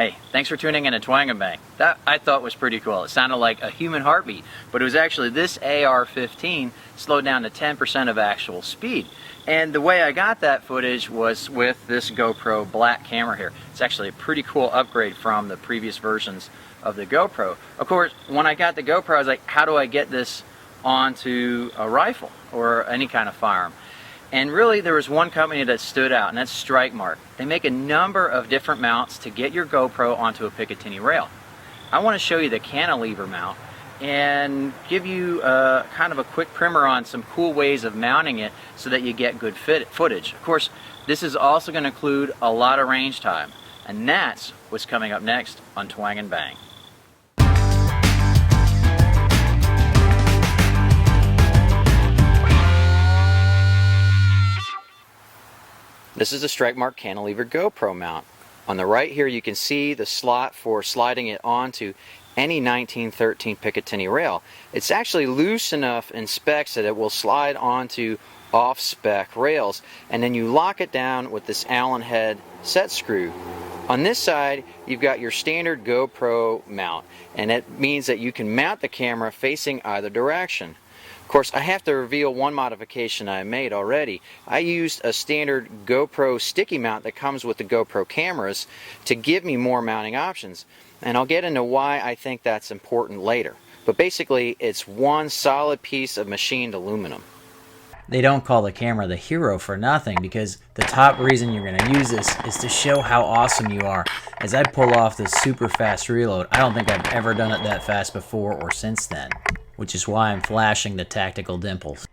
Hey, thanks for tuning in to Twang and Bang. That I thought was pretty cool. It sounded like a human heartbeat, but it was actually this AR-15 slowed down to 10% of actual speed. And the way I got that footage was with this GoPro black camera here. It's actually a pretty cool upgrade from the previous versions of the GoPro. Of course, when I got the GoPro, I was like, how do I get this onto a rifle or any kind of firearm? And really, there was one company that stood out, and that's Strikemark. They make a number of different mounts to get your GoPro onto a Picatinny rail. I want to show you the Cantilever Mount and give you kind of a quick primer on some cool ways of mounting it so that you get good footage. Of course, this is also going to include a lot of range time, and that's what's coming up next on Twang and Bang. This is the Strikemark Cantilever GoPro mount. On the right here you can see the slot for sliding it onto any 1913 Picatinny rail. It's actually loose enough in specs that it will slide onto off-spec rails, and then you lock it down with this Allen head set screw. On this side you've got your standard GoPro mount, and it means that you can mount the camera facing either direction. Of course, I have to reveal one modification I made already. I used a standard GoPro sticky mount that comes with the GoPro cameras to give me more mounting options. And I'll get into why I think that's important later. But basically, it's one solid piece of machined aluminum. They don't call the camera the hero for nothing, because the top reason you're going to use this is to show how awesome you are. As I pull off this super fast reload, I don't think I've ever done it that fast before or since then, which is why I'm flashing the tactical dimples.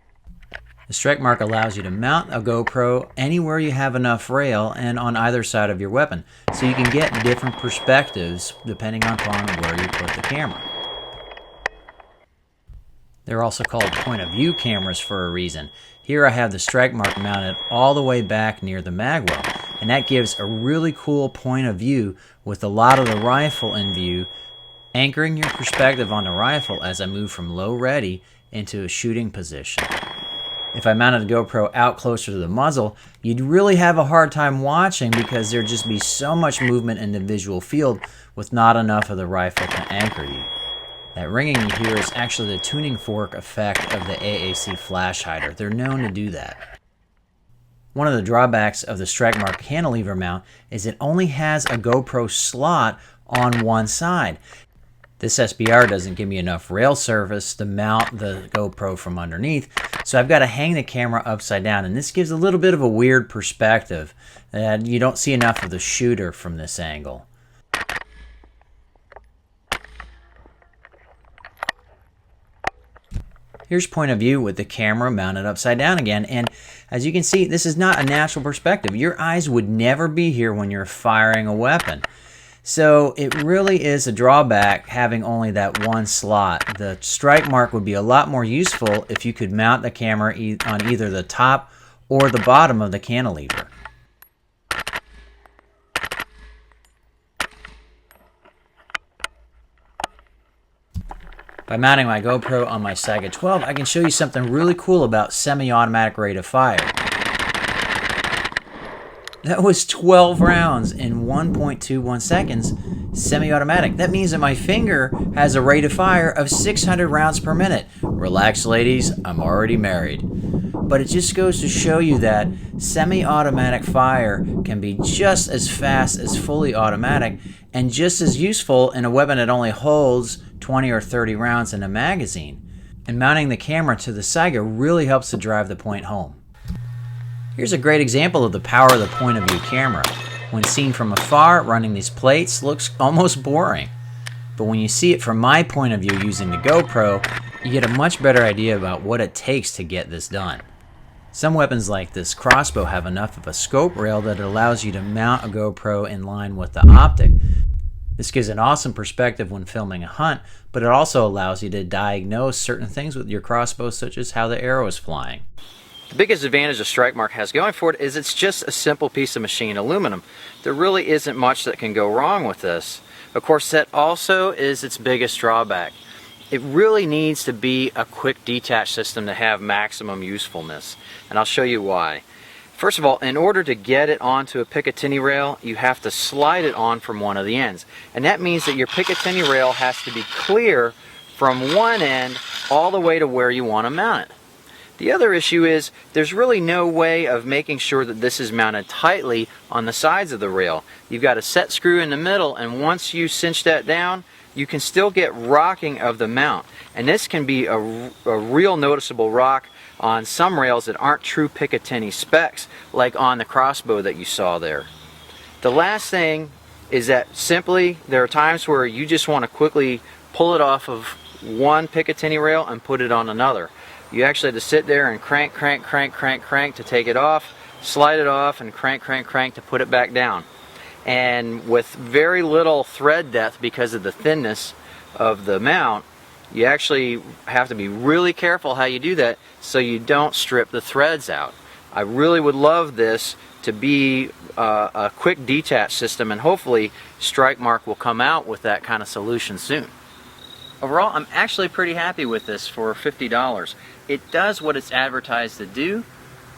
The Strikemark allows you to mount a GoPro anywhere you have enough rail and on either side of your weapon, so you can get different perspectives depending upon where you put the camera. They're also called point of view cameras for a reason. Here I have the Strikemark mounted all the way back near the magwell, and that gives a really cool point of view with a lot of the rifle in view, anchoring your perspective on the rifle as I move from low ready into a shooting position. If I mounted the GoPro out closer to the muzzle, you'd really have a hard time watching because there'd just be so much movement in the visual field with not enough of the rifle to anchor you. That ringing you hear is actually the tuning fork effect of the AAC flash hider. They're known to do that. One of the drawbacks of the Strikemark Cantilever mount is it only has a GoPro slot on one side. This SBR doesn't give me enough rail surface to mount the GoPro from underneath, so I've got to hang the camera upside down, and this gives a little bit of a weird perspective, and you don't see enough of the shooter from this angle. Here's point of view with the camera mounted upside down again, and as you can see, this is not a natural perspective. Your eyes would never be here when you're firing a weapon. So it really is a drawback having only that one slot. The Strikemark would be a lot more useful if you could mount the camera on either the top or the bottom of the cantilever. By mounting my GoPro on my Saga 12, I can show you something really cool about semi-automatic rate of fire. That was 12 rounds in 1.21 seconds, semi-automatic. That means that my finger has a rate of fire of 600 rounds per minute. Relax, ladies, I'm already married. But it just goes to show you that semi-automatic fire can be just as fast as fully automatic and just as useful in a weapon that only holds 20 or 30 rounds in a magazine. And mounting the camera to the Saga really helps to drive the point home. Here's a great example of the power of the point of view camera. When seen from afar, running these plates looks almost boring. But when you see it from my point of view using the GoPro, you get a much better idea about what it takes to get this done. Some weapons like this crossbow have enough of a scope rail that it allows you to mount a GoPro in line with the optic. This gives an awesome perspective when filming a hunt, but it also allows you to diagnose certain things with your crossbow, such as how the arrow is flying. The biggest advantage the Strikemark has going for it is it's just a simple piece of machined aluminum. There really isn't much that can go wrong with this. Of course, that also is its biggest drawback. It really needs to be a quick detach system to have maximum usefulness, and I'll show you why. First of all, in order to get it onto a Picatinny rail, you have to slide it on from one of the ends. And that means that your Picatinny rail has to be clear from one end all the way to where you want to mount it. The other issue is there's really no way of making sure that this is mounted tightly on the sides of the rail. You've got a set screw in the middle, and once you cinch that down, you can still get rocking of the mount. And this can be a real noticeable rock on some rails that aren't true Picatinny specs, like on the crossbow that you saw there. The last thing is that simply there are times where you just want to quickly pull it off of one Picatinny rail and put it on another. You actually have to sit there and crank to take it off, slide it off, and crank to put it back down. And with very little thread depth because of the thinness of the mount, you actually have to be really careful how you do that so you don't strip the threads out. I really would love this to be a quick detach system, and hopefully Strikemark will come out with that kind of solution soon. Overall, I'm actually pretty happy with this for $50. It does what it's advertised to do,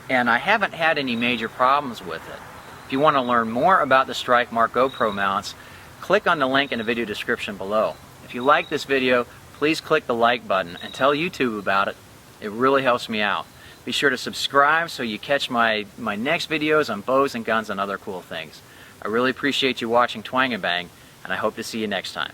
and I haven't had any major problems with it. If you want to learn more about the Strikemark GoPro mounts, click on the link in the video description below. If you like this video, please click the like button and tell YouTube about it. It really helps me out. Be sure to subscribe so you catch my next videos on bows and guns and other cool things. I really appreciate you watching Twang and Bang, and I hope to see you next time.